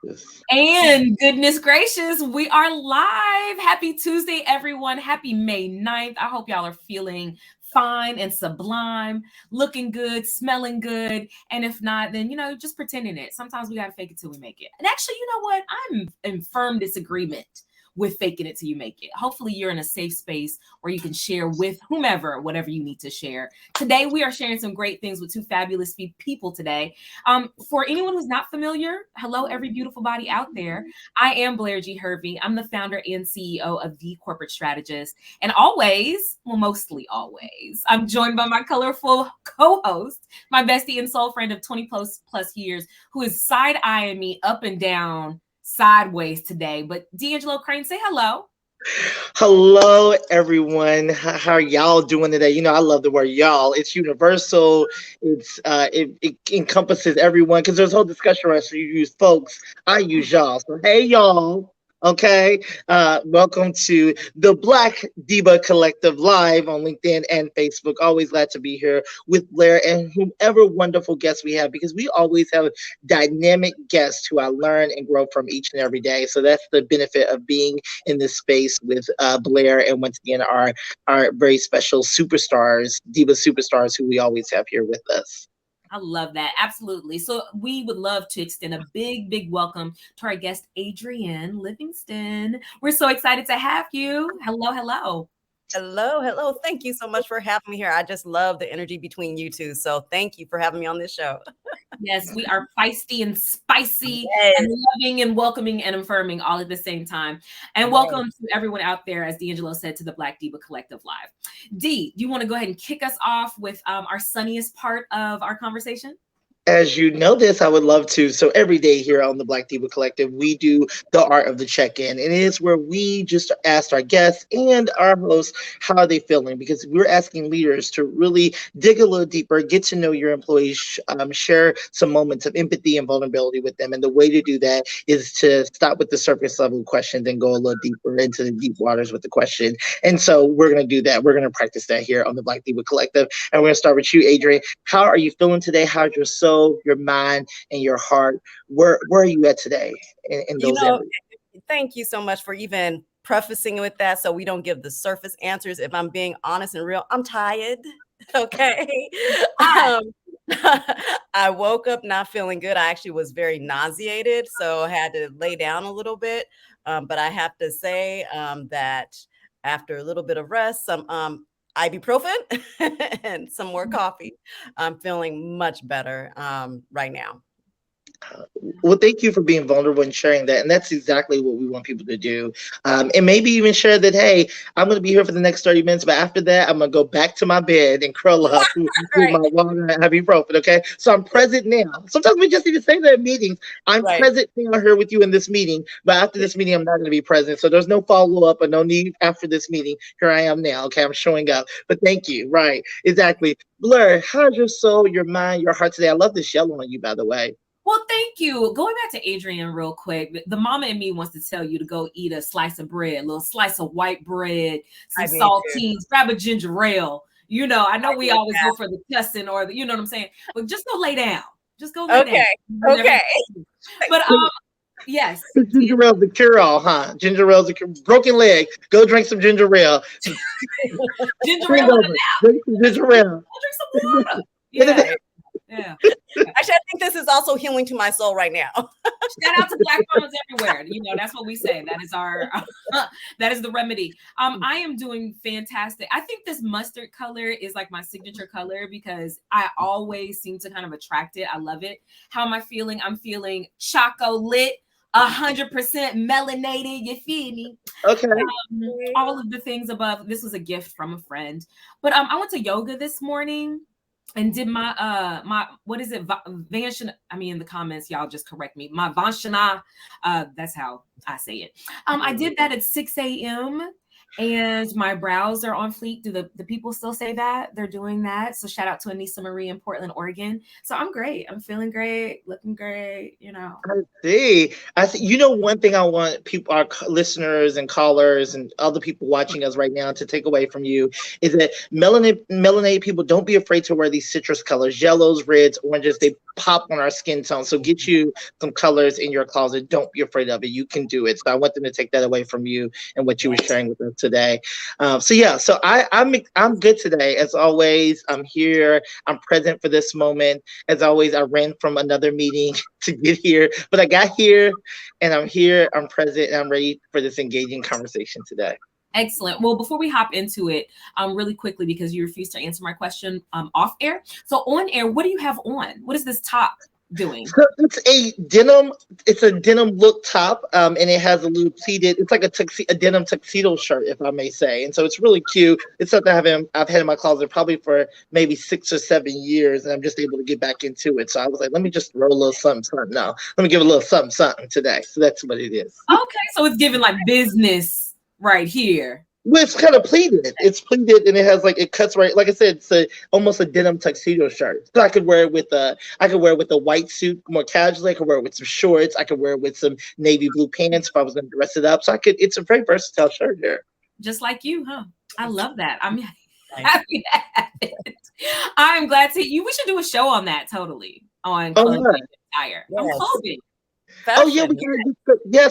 This? And goodness gracious, we are live. Happy Tuesday, everyone. Happy May 9th. I hope y'all are feeling fine and sublime, looking good, smelling good. And if not, then, just pretending it. Sometimes we got to fake it till we make it. And actually, you know what? I'm in firm disagreement with faking it till you make it. Hopefully you're in a safe space where you can share with whomever, whatever you need to share. Today, we are sharing some great things with two fabulous people today. For anyone who's not familiar, hello, every beautiful body out there. I am Blair G. Hervey. I'm the founder and CEO of The Corporate Strategist. And always, well, mostly always, I'm joined by my colorful co-host, my bestie and soul friend of 20 plus years, who is side-eyeing me up and down sideways today. But DeAngelo Crane, say hello. Hello, everyone. How are y'all doing today? I love the word y'all. It's universal. It encompasses everyone because there's a whole discussion around. So you use folks, I use y'all. So hey, y'all. Okay. Welcome to the Black DEIBA Collective live on LinkedIn and Facebook. Always glad to be here with Blair and whomever wonderful guests we have, because we always have dynamic guests who I learn and grow from each and every day. So that's the benefit of being in this space with Blair, and once again our very special superstars, DEIBA superstars, who we always have here with us. I love that. Absolutely. So we would love to extend a big welcome to our guest, Adrienne Livingston. We're so excited to have you. Hello. Hello. Thank you so much for having me here. I just love the energy between you two. So thank you for having me on this show. Yes, we are feisty and spicy and loving and welcoming and affirming all at the same time. And welcome to everyone out there, as DeAngelo said, to the Black DEIBA Collective Live. D, do you want to go ahead and kick us off with our sunniest part of our conversation? As you know this, I would love to. So every day here on the Black DEIBA Collective, we do the art of the check-in. And it is where we just ask our guests and our hosts, how are they feeling? Because we're asking leaders to really dig a little deeper, get to know your employees, share some moments of empathy and vulnerability with them. And the way to do that is to stop with the surface level questions and go a little deeper into the deep waters with the question. And so we're going to do that. We're going to practice that here on the Black DEIBA Collective. And we're going to start with you, Adrienne. How are you feeling today? How's your soul, your mind, and your heart? Where are you at today in those areas? Thank you so much for even prefacing with that, so we don't give the surface answers. If I'm being honest and real, I'm tired. Okay. I woke up not feeling good. I actually was very nauseated, so I had to lay down a little bit. But I have to say that after a little bit of rest, some ibuprofen and some more coffee, I'm feeling much better right now. Well, thank you for being vulnerable and sharing that. And that's exactly what we want people to do. And maybe even share that, hey, I'm going to be here for the next 30 minutes, but after that, I'm going to go back to my bed and curl up with my water and ibuprofen, okay? So I'm present now. Sometimes we just need to say that in meetings. I'm present now here with you in this meeting, but after this meeting, I'm not going to be present. So there's no follow-up or no need after this meeting. Here I am now, okay? I'm showing up. But thank you. Right. Exactly. Blair, how's your soul, your mind, your heart today? I love this yellow on you, by the way. Well, thank you. Going back to Adrienne real quick, the mama in me wants to tell you to go eat a slice of bread, a little slice of white bread, some saltines, grab a ginger ale. I know we always go for the cussing or you know what I'm saying, but just go lay down. Just go lay down. Okay. But yes. Ginger ale's the cure-all, huh? Ginger ale's a broken leg. Go drink some ginger ale. Ginger ale. Drink some ginger ale. Drink some water. Yeah. Yeah. Actually, I think this is also healing to my soul right now. Shout out to Black moms everywhere. That's what we say. That is that is the remedy. I am doing fantastic. I think this mustard color is like my signature color because I always seem to kind of attract it. I love it. How am I feeling? I'm feeling choco lit, 100% melanated. You feel me? Okay. All of the things above. This was a gift from a friend. But I went to yoga this morning and did my what is it? Vanshana. I mean, in the comments, y'all just correct me. My Vanshana. That's how I say it. I did that at 6 a.m. And my brows are on fleek. Do the people still say that? They're doing that. So shout out to Anissa Marie in Portland, Oregon. So I'm great. I'm feeling great, looking great, you know. I see. I see. You know, one thing I want people, our listeners and callers and other people watching us right now to take away from you is that melanated people, don't be afraid to wear these citrus colors, yellows, reds, oranges. They pop on our skin tone. So get you some colors in your closet. Don't be afraid of it. You can do it. So I want them to take that away from you and what you were sharing with us today. So yeah, so I'm good today. As always, I'm here. I'm present for this moment. As always, I ran from another meeting to get here, but I got here and I'm here, I'm present, and I'm ready for this engaging conversation today. Excellent. Well, before we hop into it, really quickly, because you refused to answer my question off air. So on air, what do you have on? What is this top doing? So it's a denim look top, and it has a little pleated, it's like a denim tuxedo shirt, if I may say. And so it's really cute. It's something I've had in my closet probably for maybe 6 or 7 years, and I'm just able to get back into it. So I was like, let me just throw a little something, something now. Let me give a little something, something today. So that's what it is. Okay, so it's giving like business right here. Well, it's kind of pleated. It's pleated, and it has like it cuts right. Like I said, it's almost a denim tuxedo shirt. So I could wear it with a white suit more casually. I could wear it with some shorts. I could wear it with some navy blue pants if I was going to dress it up. So I could. It's a very versatile shirt here. Just like you, huh? I love that. I'm happy to have it. I'm glad to you. We should do a show on that. Totally on clothing attire. Yes. On clothing. Fashion. Oh yeah,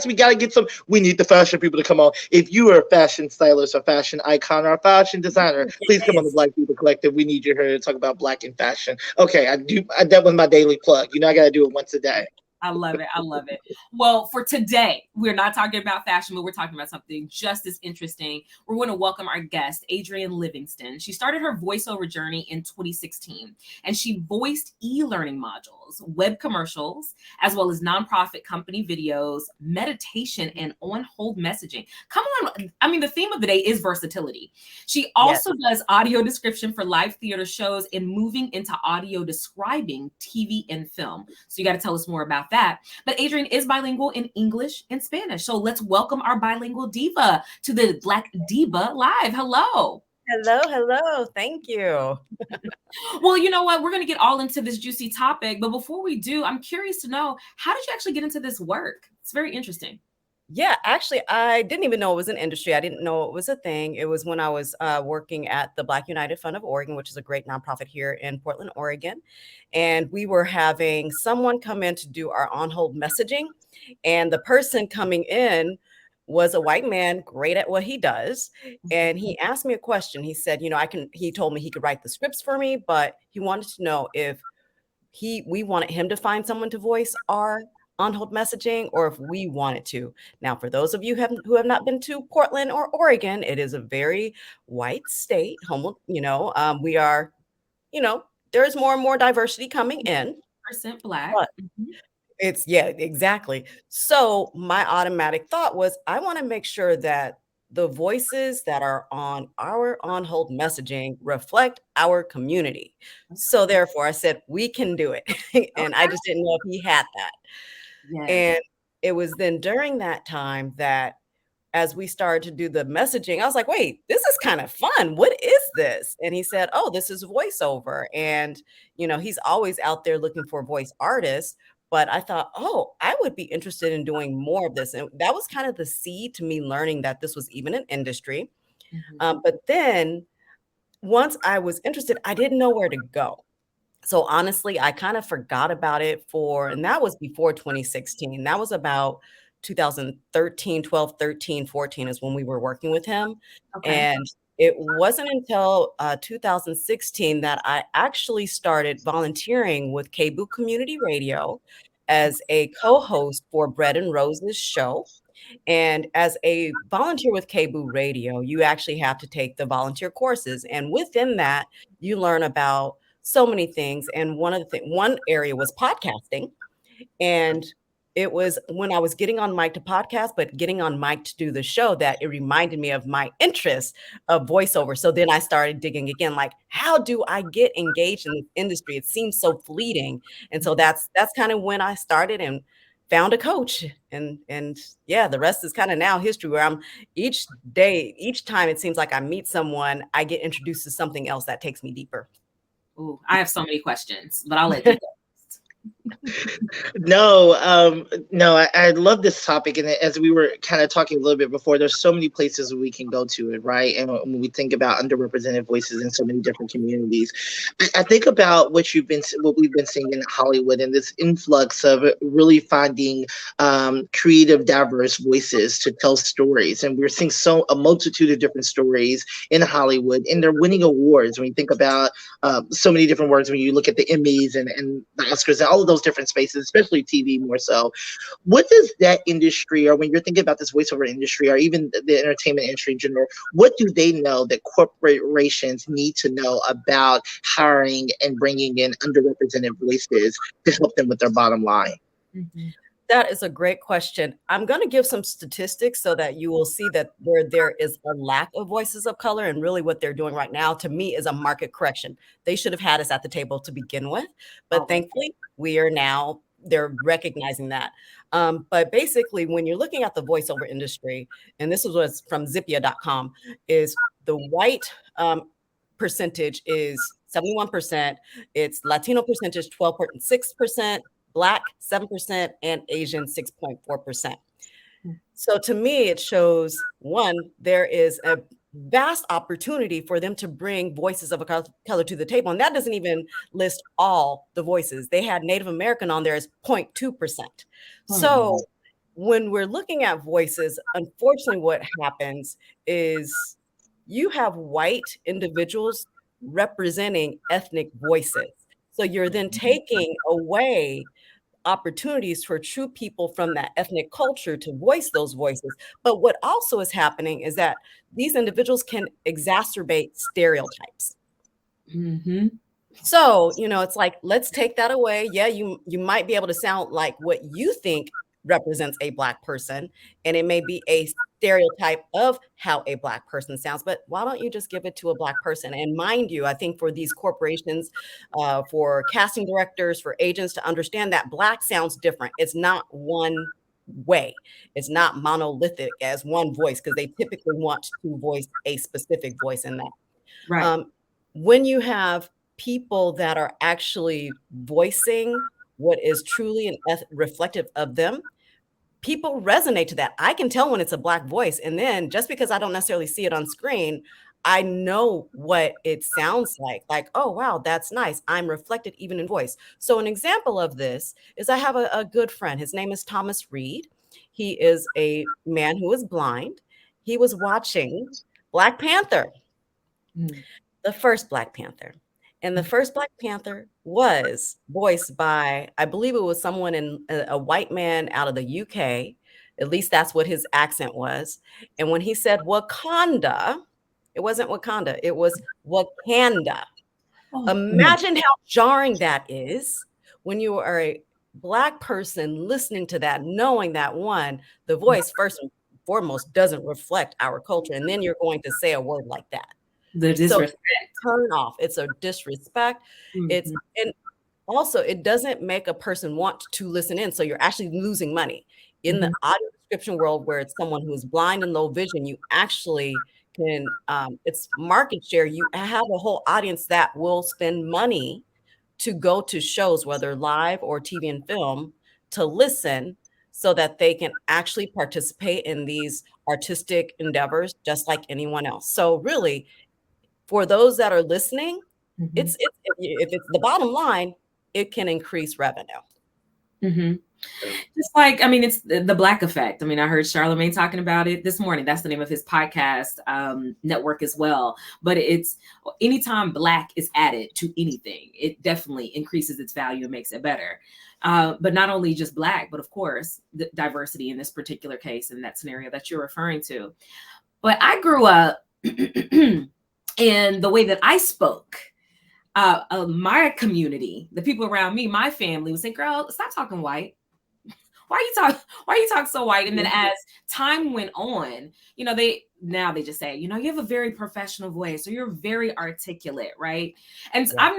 we gotta get some. We need the fashion people to come on. If you are a fashion stylist or fashion icon or a fashion designer, please come on the Black People Collective. We need you here to talk about Black and fashion. Okay, that was my daily plug. You know, I gotta do it once a day. I love it. I love it. Well, for today, we're not talking about fashion, but we're talking about something just as interesting. We're going to welcome our guest, Adrienne Livingston. She started her voiceover journey in 2016, and she voiced e-learning modules, web commercials, as well as nonprofit company videos, meditation, and on-hold messaging. Come on. I mean, the theme of the day is versatility. She also does audio description for live theater shows and moving into audio describing TV and film. So you got to tell us more about that. But Adrienne is bilingual in English and Spanish. So let's welcome our bilingual diva to the Black Diva Live. Hello. Hello. Thank you. Well, you know what? We're going to get all into this juicy topic. But before we do, I'm curious to know, how did you actually get into this work? It's very interesting. Yeah, actually, I didn't even know it was an industry. I didn't know it was a thing. It was when I was working at the Black United Fund of Oregon, which is a great nonprofit here in Portland, Oregon. And we were having someone come in to do our on-hold messaging. And the person coming in was a white man, great at what he does. And he asked me a question. He said, he told me he could write the scripts for me, but he wanted to know if we wanted him to find someone to voice our on-hold messaging, or if we wanted to. Now, for those of you who have not been to Portland or Oregon, it is a very white state. We are, there's more and more diversity coming in. % Black. Exactly. So my automatic thought was, I want to make sure that the voices that are on our on-hold messaging reflect our community. So therefore, I said, we can do it. And I just didn't know if he had that. Yes. And it was then during that time that as we started to do the messaging, I was like, wait, this is kind of fun. What is this? And he said, oh, this is voiceover. And, he's always out there looking for voice artists. But I thought, oh, I would be interested in doing more of this. And that was kind of the seed to me learning that this was even an industry. But then once I was interested, I didn't know where to go. So honestly, I kind of forgot about it and that was before 2016. That was about 2013, 12, 13, 14 is when we were working with him. Okay. And it wasn't until 2016 that I actually started volunteering with KBOO Community Radio as a co-host for Bread and Roses show. And as a volunteer with KBOO Radio, you actually have to take the volunteer courses. And within that, you learn about so many things. And one area was podcasting. And it was when I was getting on mic to podcast, but getting on mic to do the show, that it reminded me of my interest of voiceover. So then I started digging again, like, how do I get engaged in this industry? It seems so fleeting. And so that's kind of when I started. And found a coach, and yeah, the rest is kind of now history, where I'm each time it seems like I meet someone, I get introduced to something else that takes me deeper. Ooh, I have so many questions, but I'll let you go. No, I love this topic. And as we were kind of talking a little bit before, there's so many places we can go to it, right? And when we think about underrepresented voices in so many different communities, I think about what we've been seeing in Hollywood, and this influx of really finding creative, diverse voices to tell stories. And we're seeing a multitude of different stories in Hollywood, and they're winning awards. When you think about so many different words, when you look at the Emmys and the Oscars and all of those different spaces, especially TV more so. What does that industry, or when you're thinking about this voiceover industry, or even the entertainment industry in general, what do they know that corporations need to know about hiring and bringing in underrepresented voices to help them with their bottom line? Mm-hmm. That is a great question. I'm going to give some statistics so that you will see that where there is a lack of voices of color, and really what they're doing right now, to me, is a market correction. They should have had us at the table to begin with, but thankfully they're recognizing that. But basically, when you're looking at the voiceover industry, and this is what's from Zippia.com, is the white percentage is 71%. It's Latino percentage 12.6%. Black 7%, and Asian 6.4%. So to me, it shows, one, there is a vast opportunity for them to bring voices of a color to the table. And that doesn't even list all the voices. They had Native American on there as 0.2%. So when we're looking at voices, unfortunately, what happens is you have white individuals representing ethnic voices. So you're then taking away opportunities for true people from that ethnic culture to voice those voices. But what also is happening is that these individuals can exacerbate stereotypes. Mm-hmm. So, it's like, let's take that away. Yeah, you might be able to sound like what you think represents a Black person, and it may be a stereotype of how a Black person sounds, but why don't you just give it to a Black person? And mind you, I think for these corporations, for casting directors, for agents to understand that Black sounds different. It's not one way. It's not monolithic as one voice, because they typically want to voice a specific voice in that. Right. When you have people that are actually voicing what is truly and reflective of them, people resonate to that. I can tell when it's a Black voice. And then just because I don't necessarily see it on screen, I know what it sounds like, oh, wow, that's nice. I'm reflected even in voice. So an example of this is I have a good friend. His name is Thomas Reed. He is a man who is blind. He was watching Black Panther, the first Black Panther. And the first Black Panther was voiced by, I believe it was someone in a white man out of the UK. At least that's what his accent was. And when he said Wakanda, it wasn't Wakanda, it was Wakanda. Imagine how jarring that is when you are a Black person listening to that, knowing that, one, the voice first and foremost doesn't reflect our culture. And then you're going to say a word like that. The disrespect. So turn off. It's a disrespect. And also it doesn't make a person want to listen in. So you're actually losing money. In the audio description world, where it's someone who is blind and low vision, you actually can, it's market share. You have a whole audience that will spend money to go to shows, whether live or TV and film, to listen, so that they can actually participate in these artistic endeavors just like anyone else. So really, for those that are listening, if it's the bottom line, it can increase revenue. Just like, I mean, it's the Black effect. I mean, I heard Charlamagne talking about it this morning. That's the name of his podcast network as well. But it's anytime Black is added to anything, it definitely increases its value and makes it better. But not only just Black, but of course, the diversity in this particular case, in that scenario that you're referring to. But I grew up and the way that I spoke, my community, the people around me, my family would say, girl, stop talking white. why you talk so white? And then as time went on, they just say, you have a very professional voice, or you're very articulate, right? And I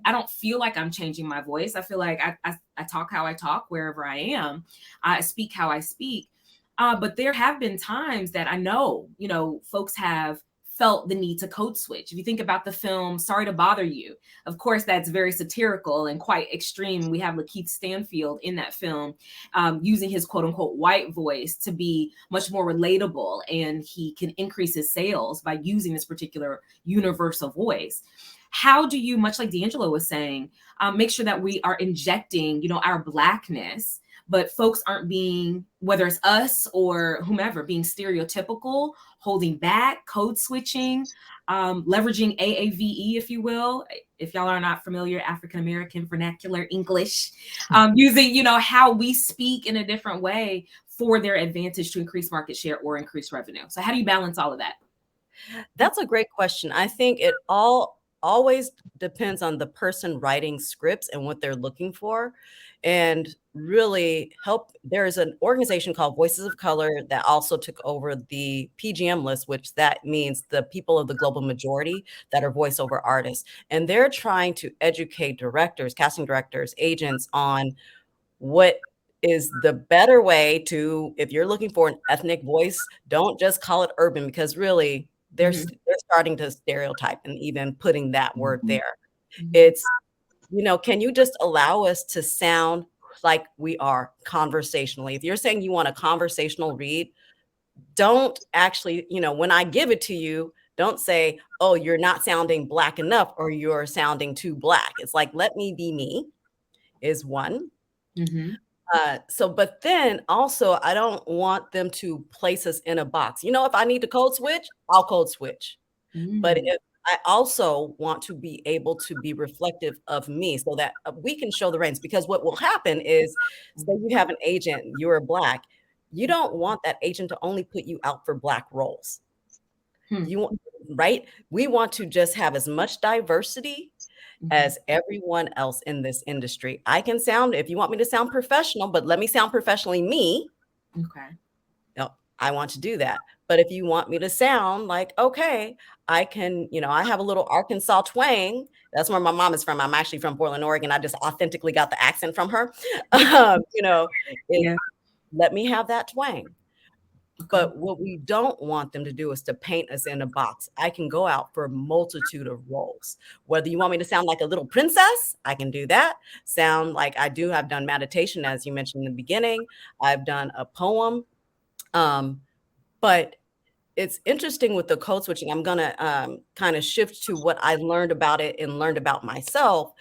don't feel like I'm changing my voice. I feel like I talk how I talk wherever I am. I speak how I speak. But there have been times that I know, folks have felt the need to code switch. If you think about the film Sorry to Bother You, of course, that's very satirical and quite extreme. We have Lakeith Stanfield in that film using his quote unquote white voice to be much more relatable, and he can increase his sales by using this particular universal voice. How do you, much like DeAngelo was saying, make sure that we are injecting, our Blackness, but folks aren't being, whether it's us or whomever, being stereotypical, holding back, code switching, leveraging AAVE, if you will. If y'all are not familiar, African American vernacular English, using, how we speak in a different way for their advantage to increase market share or increase revenue. So how do you balance all of that? That's a great question. I think it always depends on the person writing scripts and what they're looking for, and really help. There's an organization called Voices of Color that also took over the PGM list, which that means the people of the global majority that are voiceover artists. And they're trying to educate directors, casting directors, agents on what is the better way to, if you're looking for an ethnic voice, don't just call it urban, because really they're starting to stereotype and even putting that word there. It's, can you just allow us to sound like we are conversationally? If you're saying you want a conversational read, don't actually, when I give it to you, don't say, oh, you're not sounding Black enough, or you're sounding too Black. It's like, let me be me is one. But then also, I don't want them to place us in a box. If I need to code switch, I'll code switch. But if I also want to be able to be reflective of me, so that we can show the reins. Because what will happen is, say you have an agent, you're Black, you don't want that agent to only put you out for Black roles. You want, right? We want to just have as much diversity as everyone else in this industry. I can sound, if you want me to sound professional, but let me sound professionally me. Okay. No, I want to do that. But if you want me to sound like, okay, I can, I have a little Arkansas twang. That's where my mom is from. I'm actually from Portland, Oregon. I just authentically got the accent from her. Let me have that twang. But what we don't want them to do is to paint us in a box. I can go out for a multitude of roles. Whether you want me to sound like a little princess, I can do that. Sound like I've done meditation, as you mentioned in the beginning. I've done a poem. But it's interesting with the code switching. I'm going to kind of shift to what I learned about it and learned about myself.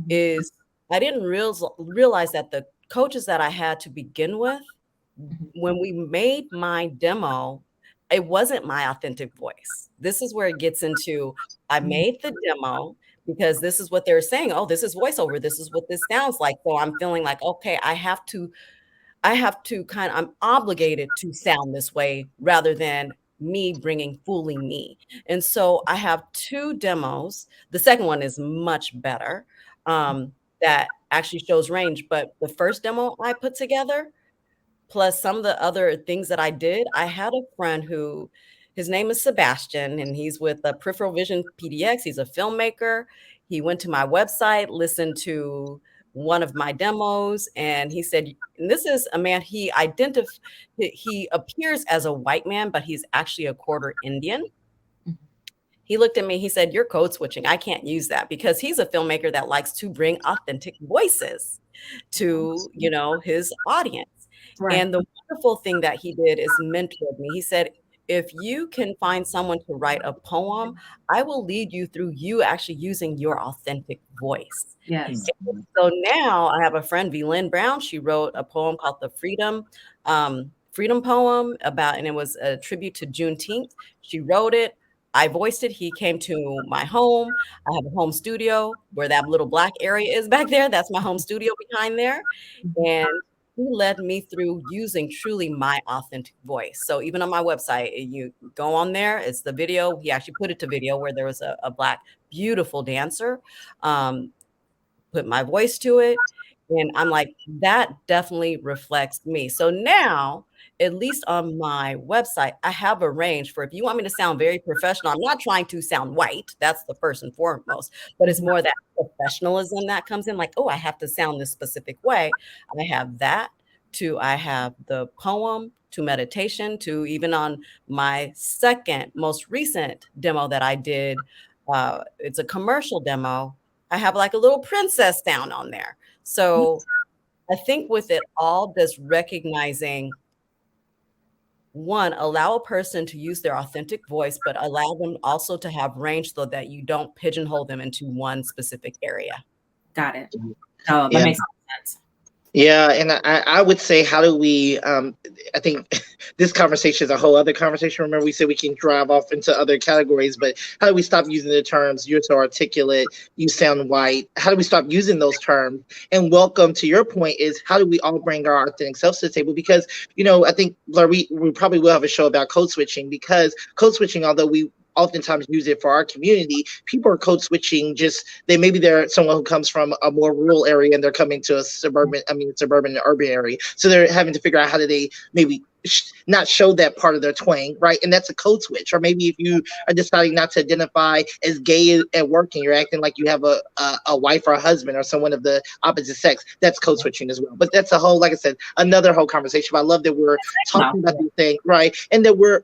Is I didn't realize that the coaches that I had to begin with, when we made my demo, it wasn't my authentic voice. This is where it gets into, I made the demo because this is what they're saying. Oh, this is voiceover. This is what this sounds like. So I'm feeling like, okay, I have to I'm obligated to sound this way rather than me bringing fully me. And so I have 2 demos. The second one is much better, that actually shows range. But the first demo I put together, plus some of the other things that I did, I had a friend who, his name is Sebastian, and he's with Peripheral Vision PDX. He's a filmmaker. He went to my website, listened to one of my demos, and he said, and this is a man, he appears as a white man, but he's actually a quarter Indian. He looked at me, he said, you're code switching. I can't use that, because he's a filmmaker that likes to bring authentic voices to, his audience. Right. And the wonderful thing that he did is mentored me. He said, if you can find someone to write a poem, I will lead you through you actually using your authentic voice. Yes. So now I have a friend, V. Lynn Brown. She wrote a poem called The Freedom Poem and it was a tribute to Juneteenth. She wrote it. I voiced it. He came to my home. I have a home studio where that little black area is back there. That's my home studio behind there. And he led me through using truly my authentic voice. So even on my website, you go on there, it's the video. He actually put it to video where there was a black, beautiful dancer, put my voice to it. And I'm like, that definitely reflects me. So now, at least on my website, I have a range for if you want me to sound very professional. I'm not trying to sound white. That's the first and foremost, but it's more that professionalism that comes in, like, oh, I have to sound this specific way. I have that to I have the poem to meditation to even on my second most recent demo that I did. It's a commercial demo. I have like a little princess down on there. So I think with it all, just recognizing one, allow a person to use their authentic voice, but allow them also to have range so that you don't pigeonhole them into one specific area. Got it. Oh, that Yeah. makes sense. Yeah, and I would say, how do we? I think this conversation is a whole other conversation. Remember, we said we can drive off into other categories, but how do we stop using the terms "you're so articulate," "you sound white"? How do we stop using those terms? And welcome to your point is, how do we all bring our authentic selves to the table? Because I think, Blair, we probably will have a show about code switching, because code switching, although we oftentimes use it for our community, people are code switching. Just they're someone who comes from a more rural area and they're coming to a suburban and urban area, so they're having to figure out how do they maybe not show that part of their twang, right? And that's a code switch. Or maybe if you are deciding not to identify as gay at work and you're acting like you have a wife or a husband or someone of the opposite sex, that's code switching as well. But that's a whole, like I said, another whole conversation. But I love that we're talking about these things, right? And that we're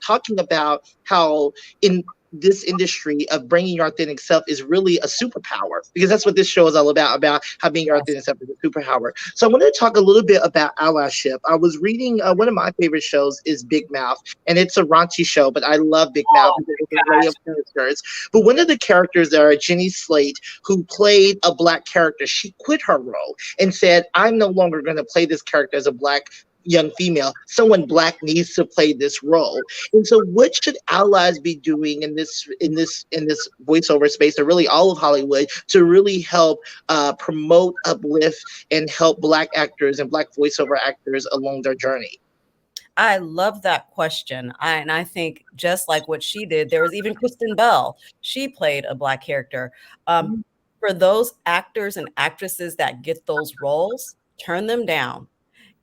talking about how in this industry of bringing your authentic self is really a superpower, because that's what this show is all about how being your authentic self is a superpower. So I wanted to talk a little bit about allyship. I was reading one of my favorite shows is Big Mouth, and it's a raunchy show, but I love Big Mouth because it's an array of characters. But one of the characters there, Jenny Slate, who played a Black character, she quit her role and said, I'm no longer going to play this character as a Black young female. Someone Black needs to play this role. And so what should allies be doing in this voiceover space, or really all of Hollywood, to really help promote, uplift, and help Black actors and Black voiceover actors along their journey? I love that question. I think just like what she did, there was even Kristen Bell. She played a Black character. For those actors and actresses that get those roles, turn them down.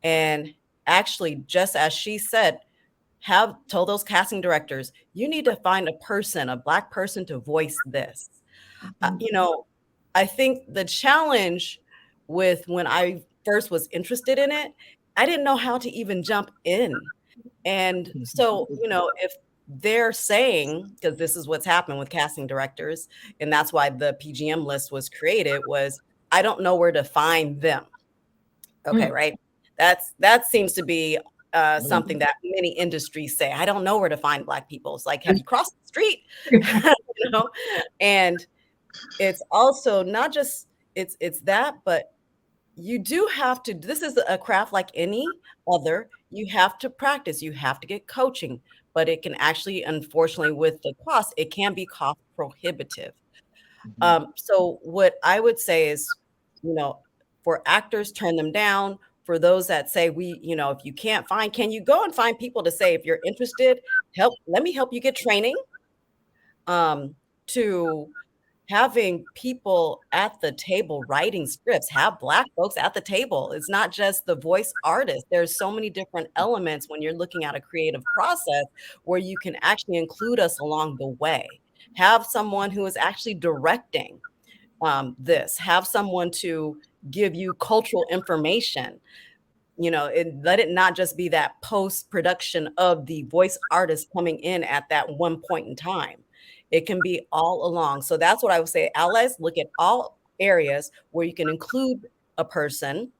And actually, just as she said, have told those casting directors, you need to find a Black person to voice this. I think the challenge with when I first was interested in it, I didn't know how to even jump in. And so, if they're saying, because this is what's happened with casting directors, and that's why the PGM list was created, was I don't know where to find them. Okay, right? That seems to be something that many industries say. I don't know where to find Black people. It's like, have you crossed the street? And it's also not just it's that, but you do have to. This is a craft like any other. You have to practice. You have to get coaching, but it can actually, unfortunately, with the cost, it can be cost prohibitive. So what I would say is, for actors, turn them down. For those that say if you can't find, can you go and find people to say, if you're interested, let me help you get training. To having people at the table writing scripts, have Black folks at the table. It's not just the voice artist. There's so many different elements when you're looking at a creative process where you can actually include us along the way. Have someone who is actually directing this. Have someone to give you cultural information. And let it not just be that post-production of the voice artist coming in at that one point in time. It can be all along. So that's what I would say. Allies, look at all areas where you can include a person,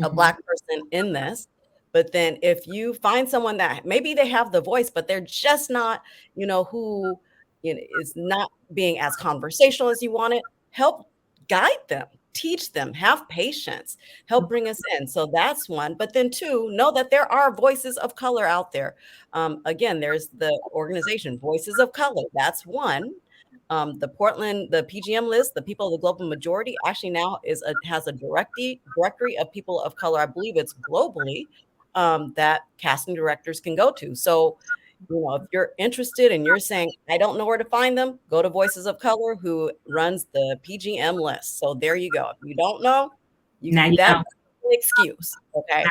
a Black person in this. But then if you find someone that maybe they have the voice, but they're just not, who is not being as conversational as you want it, help guide them. Teach them, have patience, help bring us in. So that's one. But then two, know that there are voices of color out there. Again, there's the organization, Voices of Color. That's one. The PGM list, the people of the global majority, actually now has a directory of people of color. I believe it's globally that casting directors can go to. So, if you're interested and you're saying, I don't know where to find them, go to Voices of Color, who runs the PGM list. So there you go. If you don't know, Now you That's know. an excuse. Okay.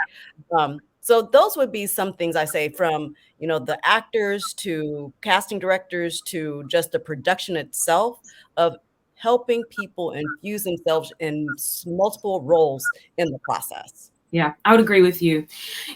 So those would be some things I say, from, the actors to casting directors to just the production itself, of helping people infuse themselves in multiple roles in the process. Yeah, I would agree with you.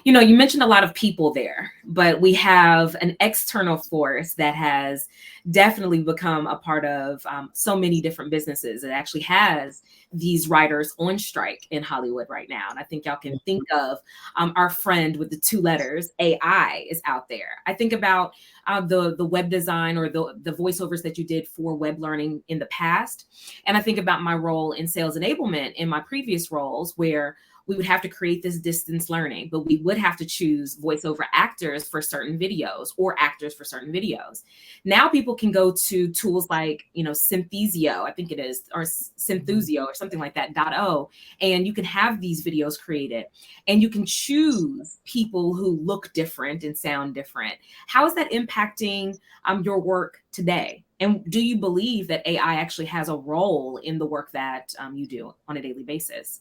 You mentioned a lot of people there, but we have an external force that has definitely become a part of so many different businesses. It actually has these writers on strike in Hollywood right now. And I think y'all can think of our friend with the two letters, AI, is out there. I think about the web design or the voiceovers that you did for web learning in the past. And I think about my role in sales enablement in my previous roles, where we would have to create this distance learning, but we would have to choose voiceover actors for certain videos or actors for certain videos. Now people can go to tools like, Synthesio, I think it is, or Synthusio or something like that, .o, and you can have these videos created and you can choose people who look different and sound different. How is that impacting your work today? And do you believe that AI actually has a role in the work that you do on a daily basis?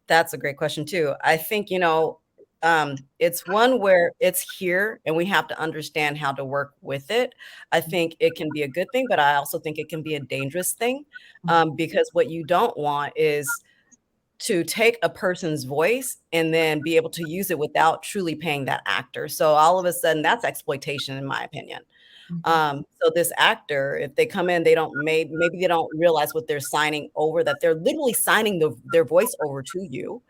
That's a great question too. I think, it's one where it's here and we have to understand how to work with it. I think it can be a good thing, but I also think it can be a dangerous thing, because what you don't want is to take a person's voice and then be able to use it without truly paying that actor. So all of a sudden, that's exploitation, in my opinion. So this actor, if they come in, they don't maybe they don't realize what they're signing over, that they're literally signing their voice over to you.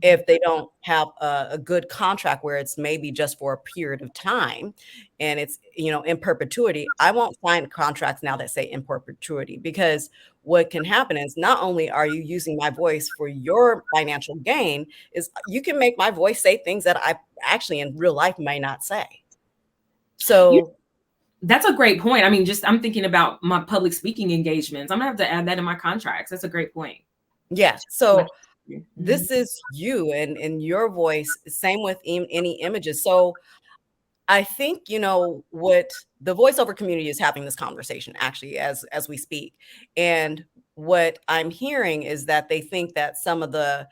If they don't have a good contract where it's maybe just for a period of time and it's, in perpetuity, I won't sign contracts now that say in perpetuity, because what can happen is not only are you using my voice for your financial gain, is you can make my voice say things that I actually in real life may not say. So that's a great point. I mean, I'm thinking about my public speaking engagements. I'm gonna have to add that in my contracts. That's a great point. yeah, so Mhm. this is you and your voice, same with any images. So I think, what the voiceover community is having this conversation actually as we speak. And what I'm hearing is that they think that some of the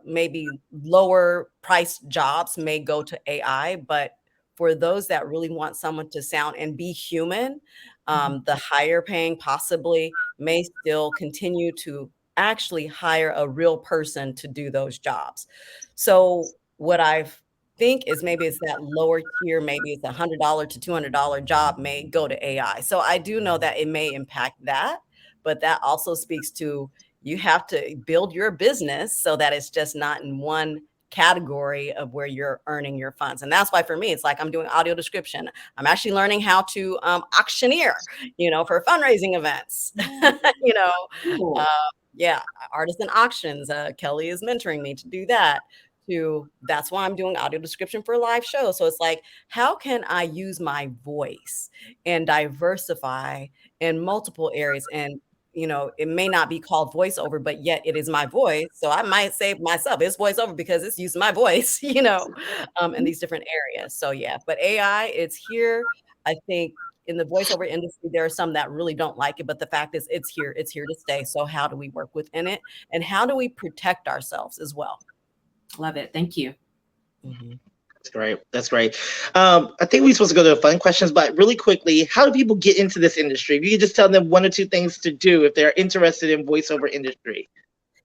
maybe lower priced jobs may go to AI, but for those that really want someone to sound and be human, the higher paying possibly may still continue to actually hire a real person to do those jobs. So what I've think is maybe it's that lower tier, maybe it's $100 to $200 job may go to AI. So I do know that it may impact that, but that also speaks to you have to build your business so that it's just not in one category of where you're earning your funds. And that's why for me, it's like I'm doing audio description. I'm actually learning how to auctioneer, for fundraising events, you know, Cool. uh, yeah, artisan auctions. Kelly is mentoring me to do that. That's why I'm doing audio description for a live show. So it's like, how can I use my voice and diversify in multiple areas? And it may not be called voiceover, but yet it is my voice. So I might say myself, it's voiceover because it's using my voice, in these different areas. So yeah, but AI, it's here. I think in the voiceover industry, there are some that really don't like it, but the fact is it's here to stay. So how do we work within it? And how do we protect ourselves as well? Love it. Thank you. Mm-hmm. That's great. That's great. I think we're supposed to go to the fun questions, but really quickly, how do people get into this industry? If you could just tell them one or two things to do if they're interested in voiceover industry.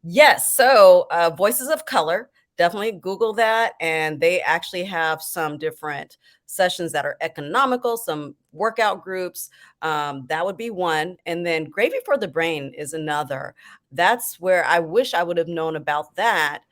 Yes. So Voices of Color, definitely Google that. And they actually have some different sessions that are economical, some workout groups. That would be one. And then Gravy for the Brain is another. That's where I wish I would have known about that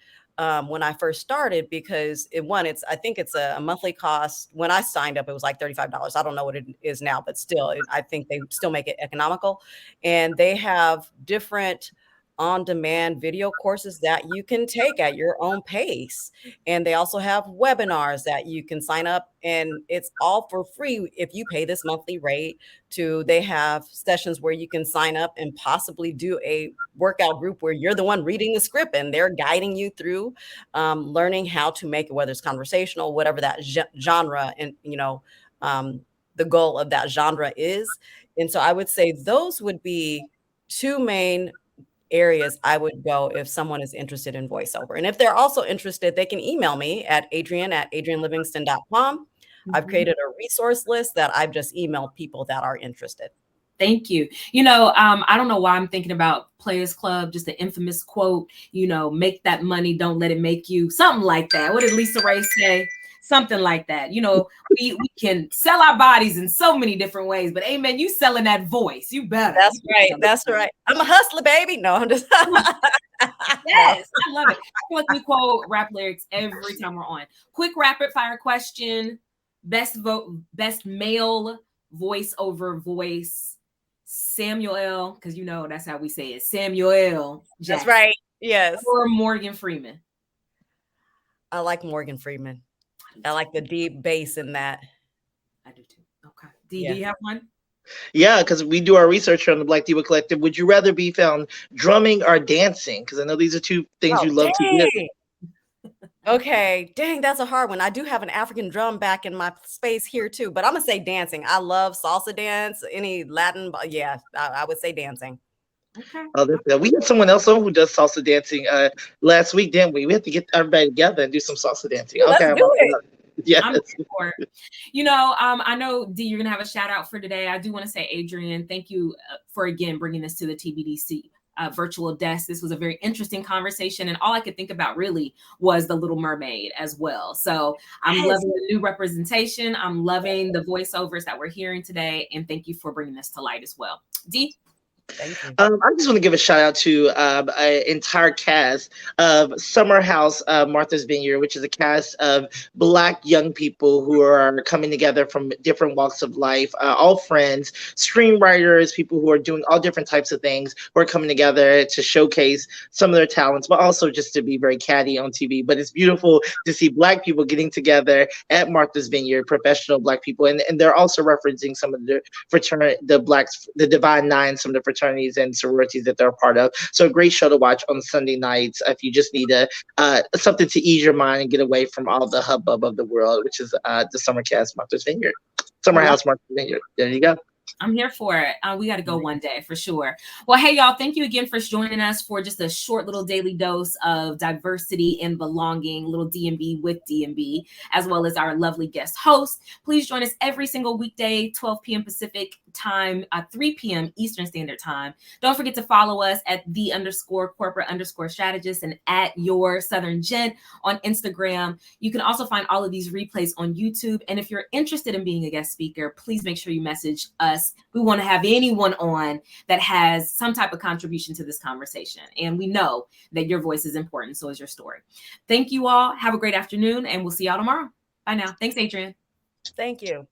when I first started, because I think it's a monthly cost. When I signed up, it was like $35. I don't know what it is now, but still, I think they still make it economical. And they have different on-demand video courses that you can take at your own pace. And they also have webinars that you can sign up, and it's all for free if you pay this monthly rate. They have sessions where you can sign up and possibly do a workout group where you're the one reading the script and they're guiding you through learning how to make it, whether it's conversational, whatever that genre, and the goal of that genre is. And so I would say those would be two main areas I would go if someone is interested in voiceover. And if they're also interested, they can email me at adrienne@adriennelivingston.com. I've created a resource list that I've just emailed people that are interested. Thank you. I don't know why I'm thinking about Players Club, just the infamous quote, make that money, don't let it make you, something like that. What did Lisa Ray say? Something like that. We can sell our bodies in so many different ways, but amen, you selling that voice. You better. That's right. That's right. I'm a hustler, baby. No, I'm just. Yes, I love it. I feel like we quote rap lyrics every time we're on. Quick rapid fire question. Best male voiceover voice. Samuel, because that's how we say it. Samuel Jackson. That's right. Yes. Or Morgan Freeman. I like Morgan Freeman. I like the deep bass in that. I do too. Okay. Do you have one? Yeah, because we do our research on the Black Diva Collective. Would you rather be found drumming or dancing? Because I know these are two things you love to do. Okay, dang, that's a hard one. I do have an African drum back in my space here too, but I'm gonna say dancing. I love salsa dance, any Latin. Yeah, I would say dancing. Okay. Oh, we had someone else on who does salsa dancing last week, didn't we? We have to get everybody together and do some salsa dancing. Let's do it. Yeah. I know, D, you're gonna have a shout out for today. I do want to say, Adrienne, thank you for again bringing this to the TBDC. Virtual desk. This was a very interesting conversation, and all I could think about really was The Little Mermaid as well. So I'm loving the new representation. I'm loving the voiceovers that we're hearing today, and thank you for bringing this to light as well. D? Thank you. I just want to give a shout out to an entire cast of Summer House Martha's Vineyard, which is a cast of Black young people who are coming together from different walks of life, all friends, screenwriters, people who are doing all different types of things, who are coming together to showcase some of their talents, but also just to be very catty on TV. But it's beautiful to see Black people getting together at Martha's Vineyard, professional Black people, and they're also referencing some of the the Divine Nine, some of the fraternities and sororities that they're a part of. So a great show to watch on Sunday nights if you just need something to ease your mind and get away from all the hubbub of the world, which is the Summer Cast Martha's Vineyard. Summer House Martha's Vineyard. There you go. I'm here for it. We got to go one day for sure. Well, hey, y'all, thank you again for joining us for just a short little daily dose of diversity and belonging, little D&B with D&B, as well as our lovely guest host. Please join us every single weekday, 12 p.m. Pacific time, 3 p.m. Eastern Standard Time. Don't forget to follow us at _corporate_strategist and at your Southern Gent on Instagram. You can also find all of these replays on YouTube. And if you're interested in being a guest speaker, please make sure you message us. We want to have anyone on that has some type of contribution to this conversation. And we know that your voice is important. So is your story. Thank you all. Have a great afternoon, and we'll see y'all tomorrow. Bye now. Thanks, Adrienne. Thank you.